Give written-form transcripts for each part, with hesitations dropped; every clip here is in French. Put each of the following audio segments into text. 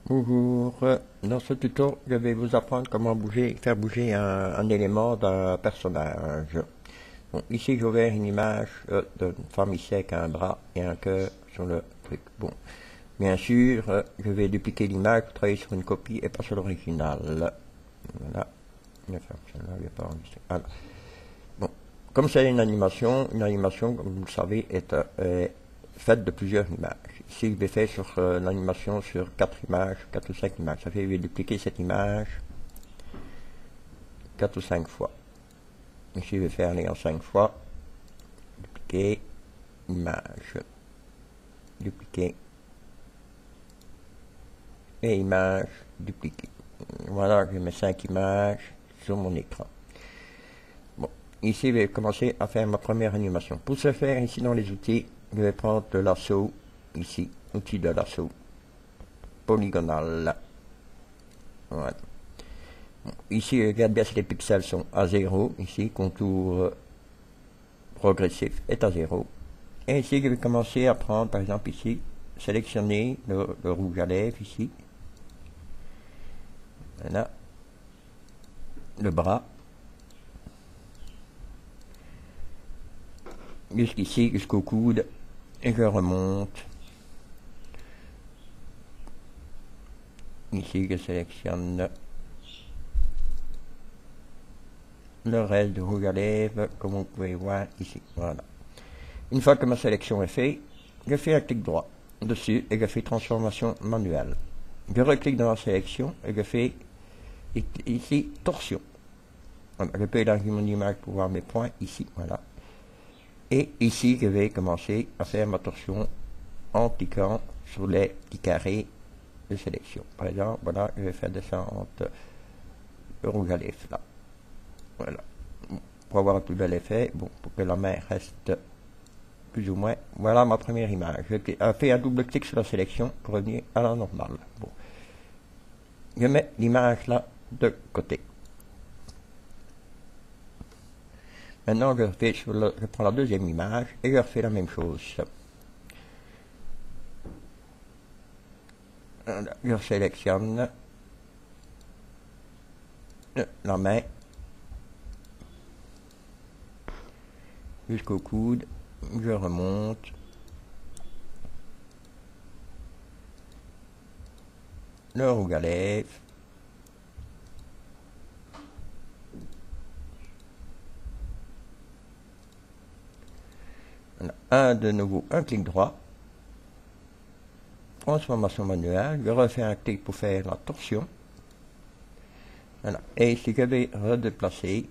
Bonjour, dans ce tuto, je vais vous apprendre comment faire bouger un élément d'un personnage. Bon, ici, j'ai ouvert une image d'une femme ici avec un bras et un cœur sur le truc. Bon, bien sûr, je vais dupliquer l'image pour travailler sur une copie et pas sur l'original. Voilà, je vais faire celle-là, je vais pas enregistrer. Voilà. Bon, comme c'est une animation, comme vous le savez, est faite de plusieurs images. Ici, je vais faire sur l'animation sur 4 images, 4 ou 5 images. Ça fait que je vais dupliquer cette image 4 ou 5 fois. Ici, je vais faire aller en 5 fois. Dupliquer, image, dupliquer, et image, dupliquer. Voilà, je mets 5 images sur mon écran. Bon, ici, je vais commencer à faire ma première animation. Pour ce faire, ici dans les outils, je vais prendre le lasso, ici, outil de lasso, polygonal. Voilà. Bon, ici, regarde bien si les pixels sont à 0. Ici, contour progressif est à 0. Et ici, je vais commencer à prendre, par exemple, ici, sélectionner le rouge à lèvres, ici. Voilà. Le bras. Jusqu'ici, jusqu'au coude. Et je remonte. Ici, je sélectionne le reste du rouge à lèvres, comme vous pouvez voir ici. Voilà. Une fois que ma sélection est faite, je fais un clic droit dessus et je fais transformation manuelle. Je reclique dans la sélection et je fais ici torsion. Voilà, je peux élargir mon image pour voir mes points ici. Voilà. Et ici, je vais commencer à faire ma torsion en cliquant sur les petits carrés de sélection. Par exemple, voilà, je vais faire descendre le rouge à lèvres là. Voilà. Pour avoir un plus bel effet, bon, pour que la main reste plus ou moins. Voilà ma première image. Je fais un double clic sur la sélection pour revenir à la normale. Bon. Je mets l'image là de côté. Maintenant, je prends la deuxième image et je refais la même chose. Je sélectionne la main jusqu'au coude. Je remonte. Le rouge à lèvres. De nouveau un clic droit. Transformation manuelle. Je refais un clic pour faire la torsion. Voilà. Et ici, je vais redéplacer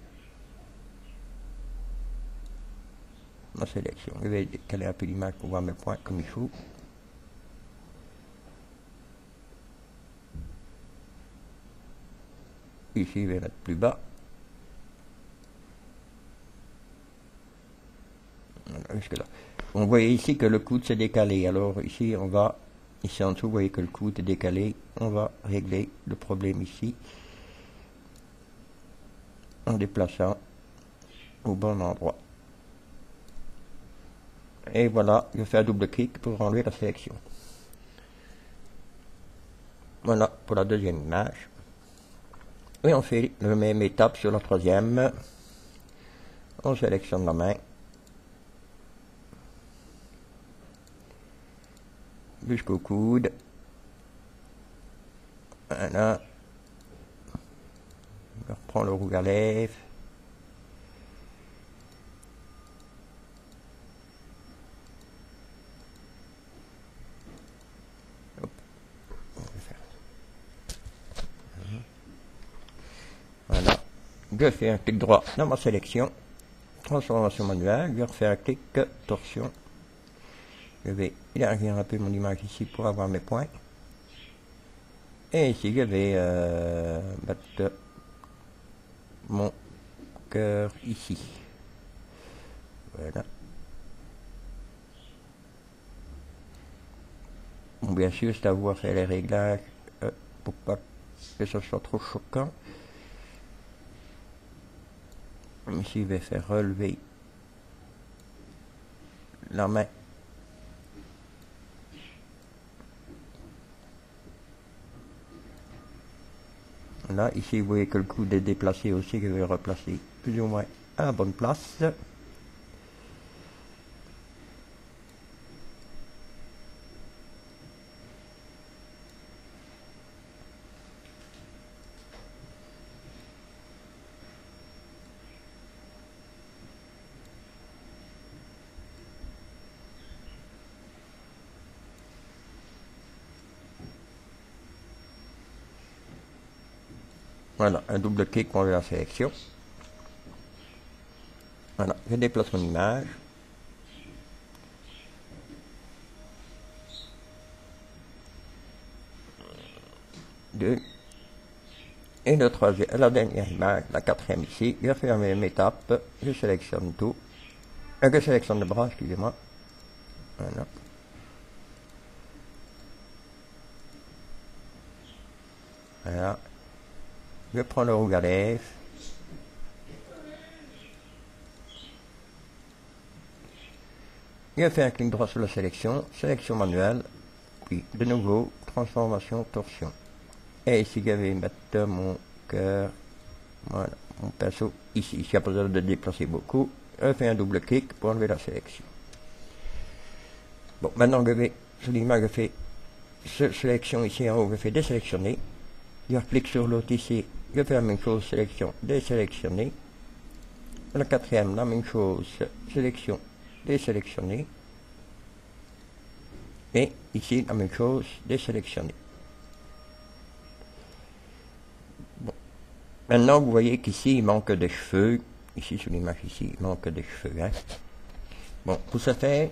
ma sélection. Je vais décaler un peu l'image pour voir mes points comme il faut. Ici, je vais mettre plus bas. Voilà, jusque là. On voit ici que le coude s'est décalé. Alors ici, ici en dessous, vous voyez que le coude est décalé. On va régler le problème ici en déplaçant au bon endroit. Et voilà, je fais un double clic pour enlever la sélection. Voilà pour la deuxième image. Et on fait la même étape sur la troisième. On sélectionne la main jusqu'au coude. Voilà. Je reprends le rouge à lèvres. Hop. Voilà. Je fais un clic droit dans ma sélection. Transformation manuelle. Je refais un clic torsion. Je vais élargir un peu mon image ici pour avoir mes points. Et ici, je vais mettre mon cœur ici. Voilà. Bon, bien sûr, c'est à vous à faire les réglages pour pas que ce soit trop choquant. Ici, je vais faire relever la main. Là, ici, vous voyez que le coude est déplacé aussi, que je vais le replacer plus ou moins à la bonne place. Voilà, un double clic pour enlever la sélection. Voilà, je déplace mon image. Deux. Et le troisième, la dernière image, la quatrième ici, je fais la même étape, je sélectionne tout. Je sélectionne le bras, excusez-moi. Voilà. Voilà. Je prends le rouge à lèvres. Je fais un clic droit sur la sélection, sélection manuelle, puis de nouveau, transformation, torsion. Et ici, je vais mettre mon cœur, voilà, mon pinceau ici. Ici, il n'y a pas besoin de déplacer beaucoup. Je fais un double clic pour enlever la sélection. Bon, maintenant, je vais, sur l'image, je fais sélection ici en haut, je fais désélectionner. Je clique sur l'autre ici, je fais la même chose, sélection, désélectionner. La quatrième, la même chose, sélection, désélectionner. Et ici, la même chose, désélectionner. Bon. Maintenant, vous voyez qu'ici, il manque des cheveux. Ici, sur l'image, ici, il manque des cheveux. Hein. Bon, pour ce faire,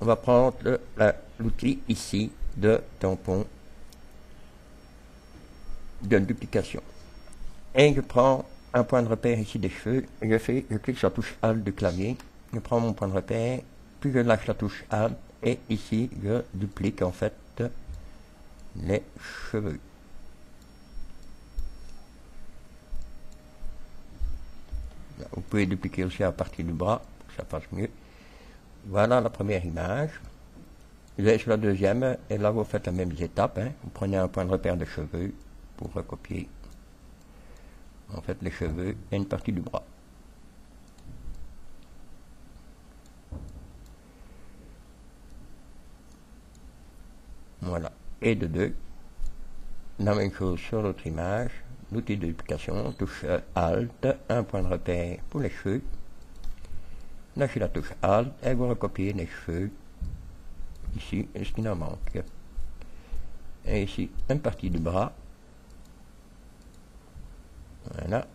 on va prendre l'outil ici de tampon de duplication. Et je prends un point de repère ici des cheveux, je clique sur la touche Alt du clavier, je prends mon point de repère, puis je lâche la touche Alt, et ici je duplique en fait les cheveux. Vous pouvez dupliquer aussi à partir du bras, pour que ça passe mieux. Voilà la première image. Vous allez sur la deuxième, et là vous faites la même étape. Hein. Vous prenez un point de repère de cheveux pour recopier en fait les cheveux et une partie du bras. Voilà. Et de deux, la même chose sur l'autre image, l'outil de duplication, touche Alt, un point de repère pour les cheveux. Lâchez la touche Alt et vous recopiez les cheveux ici, ce qui en manque. Et ici, une partie du bras. Voilà.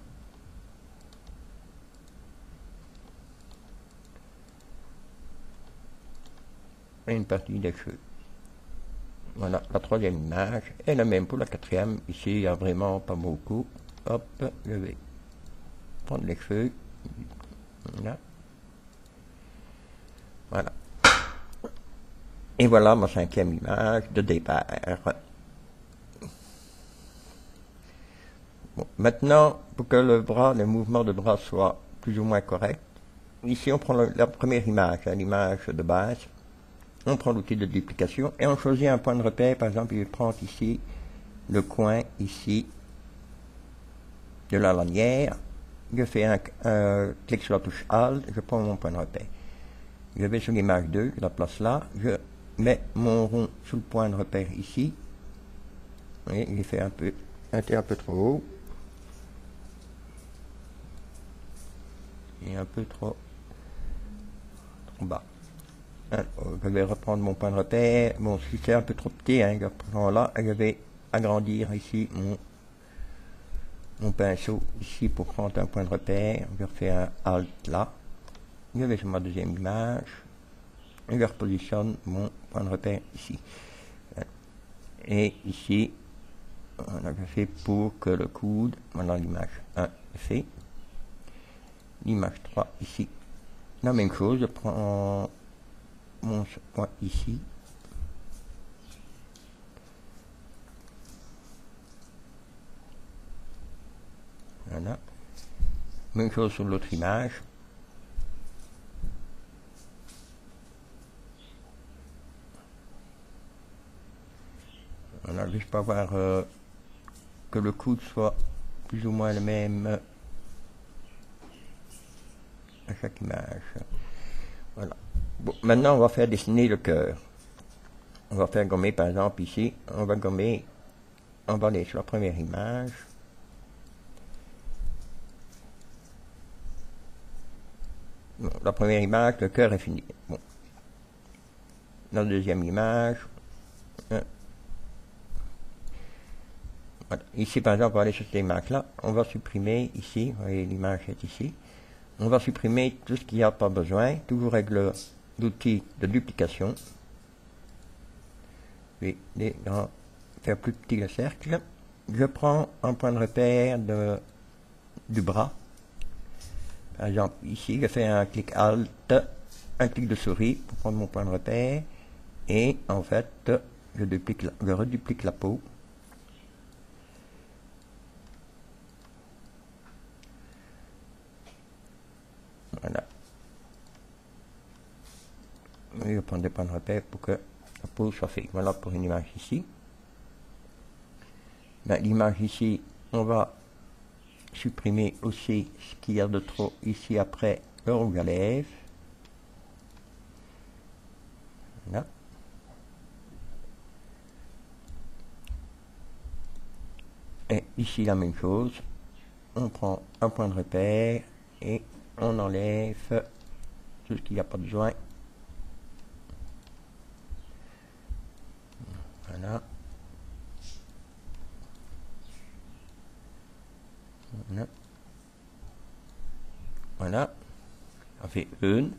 Et une partie des cheveux. Voilà, la troisième image. Et la même pour la quatrième. Ici, il n'y a vraiment pas beaucoup. Hop, je vais prendre les cheveux. Voilà. Voilà. Et voilà ma cinquième image de départ. Bon, maintenant, pour que le mouvement de bras soit plus ou moins correct, ici on prend la première image, hein, l'image de base, on prend l'outil de duplication et on choisit un point de repère, par exemple, je prends ici le coin ici de la lanière, je fais un clic sur la touche Alt, je prends mon point de repère. Je vais sur l'image 2, je la place là, je mets mon rond sous le point de repère ici, vous voyez, il fait un peu trop haut. Et un peu trop bas. Alors, je vais reprendre mon point de repère. Bon, si c'est un peu trop petit, hein, je reprends là et je vais agrandir ici mon pinceau ici pour prendre un point de repère. Je fais un Alt là. Je vais sur ma deuxième image et je repositionne mon point de repère ici. Et ici, on a fait pour que le coude, voilà l'image 1 est fait. L'image 3 ici, la même chose, je prends mon point ici, voilà, même chose sur l'autre image, voilà, juste pour avoir que le coude soit plus ou moins le même à chaque image. Voilà. Bon, maintenant, on va faire dessiner le cœur. On va faire gommer, par exemple, ici. On va gommer, on va aller sur la première image. Bon, la première image, le cœur est fini. Bon. La deuxième image. Voilà. Ici, par exemple, on va aller sur cette image-là. On va supprimer ici. Vous voyez, l'image est ici. On va supprimer tout ce qu'il n'y a pas besoin. Toujours avec l'outil de duplication. Puis, faire plus petit le cercle. Je prends un point de repère du bras. Par exemple, ici, je fais un clic Alt, un clic de souris pour prendre mon point de repère. Et en fait, je reduplique la peau. Voilà. Je vais prendre des points de repère pour que la peau soit faite. Voilà pour une image ici. L'image ici, on va supprimer aussi ce qu'il y a de trop ici après le rouge à lèvres. Voilà. Et ici la même chose. On prend un point de repère et on enlève tout ce qu'il n'y a pas besoin. Voilà. Voilà. Voilà. Ça fait une.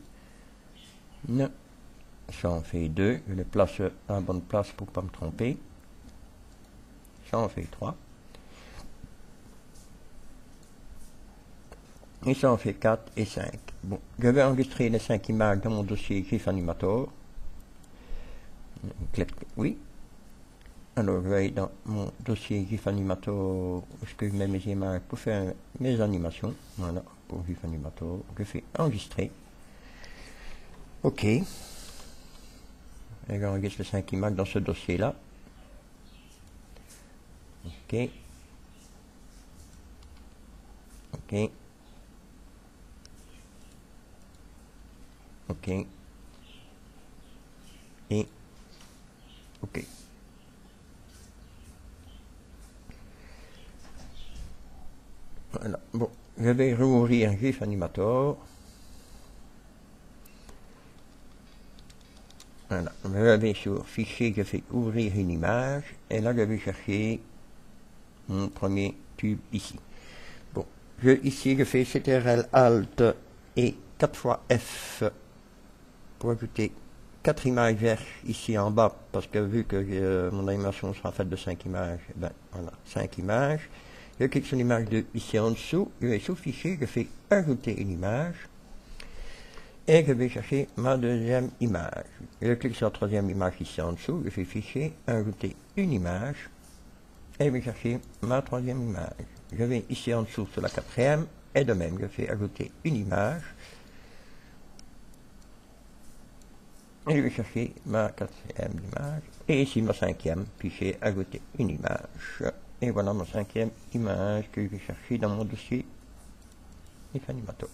Ça en fait deux. Je les place à la bonne place pour ne pas me tromper. Ça en fait trois. Et ça en fait 4 et 5. Bon, je vais enregistrer les 5 images dans mon dossier GIF Animator. Oui. Alors, je vais aller dans mon dossier GIF Animator où je mets mes images pour faire mes animations. Voilà, pour GIF Animator. Je fais enregistrer. OK. Et j'enregistre les 5 images dans ce dossier-là. OK. OK. OK. Et OK. Voilà. Bon, je vais rouvrir GIF Animator. Voilà. Je vais sur Fichier, je fais ouvrir une image. Et là, je vais chercher mon premier tube ici. Bon, ici, je fais CTRL Alt et 4 fois F pour ajouter 4 images vierges ici en bas, parce que vu que mon animation sera faite de 5 images, ben voilà, 5 images. Je clique sur l'image 2 ici en dessous, je vais sous Fichier, je fais ajouter une image, et je vais chercher ma deuxième image. Je clique sur la troisième image ici en dessous, je fais Fichier, ajouter une image, et je vais chercher ma troisième image. Je vais ici en dessous sur la quatrième, et de même, je fais ajouter une image, et je vais chercher ma quatrième image, et ici ma cinquième, Fichier, ajouter une image. Et voilà ma cinquième image que je vais chercher dans mon dossier GIF Animator.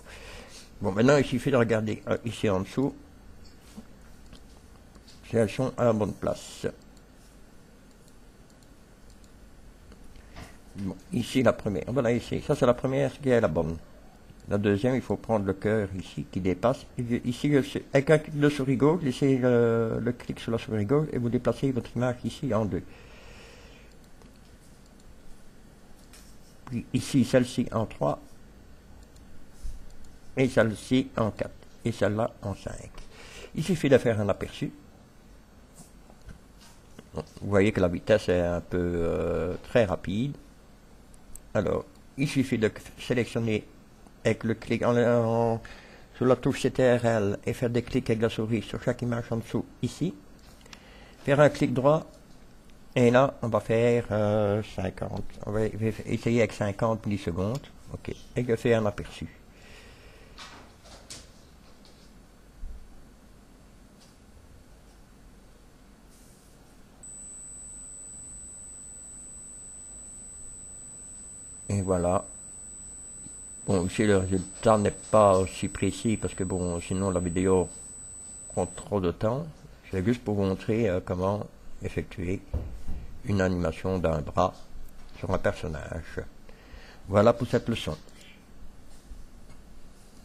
Bon, maintenant il suffit de regarder ici en dessous si elles sont à la bonne place. Bon, ici la première, voilà ici, ça c'est la première qui est la bonne. La deuxième, il faut prendre le cœur ici qui dépasse. Ici, avec un clic de souris gauche, laissez le clic sur la souris gauche et vous déplacez votre image ici en deux. Puis ici, celle-ci en 3. Et celle-ci en 4. Et celle-là en 5. Il suffit de faire un aperçu. Bon, vous voyez que la vitesse est un peu très rapide. Alors, il suffit de sélectionner avec le clic sur la touche CTRL et faire des clics avec la souris sur chaque image en dessous ici. Faire un clic droit. Et là, on va faire 50. On va essayer avec 50 millisecondes. OK. Et je fais un aperçu. Et voilà. Bon, ici le résultat n'est pas aussi précis parce que bon, sinon la vidéo prend trop de temps. C'est juste pour vous montrer comment effectuer une animation d'un bras sur un personnage. Voilà pour cette leçon.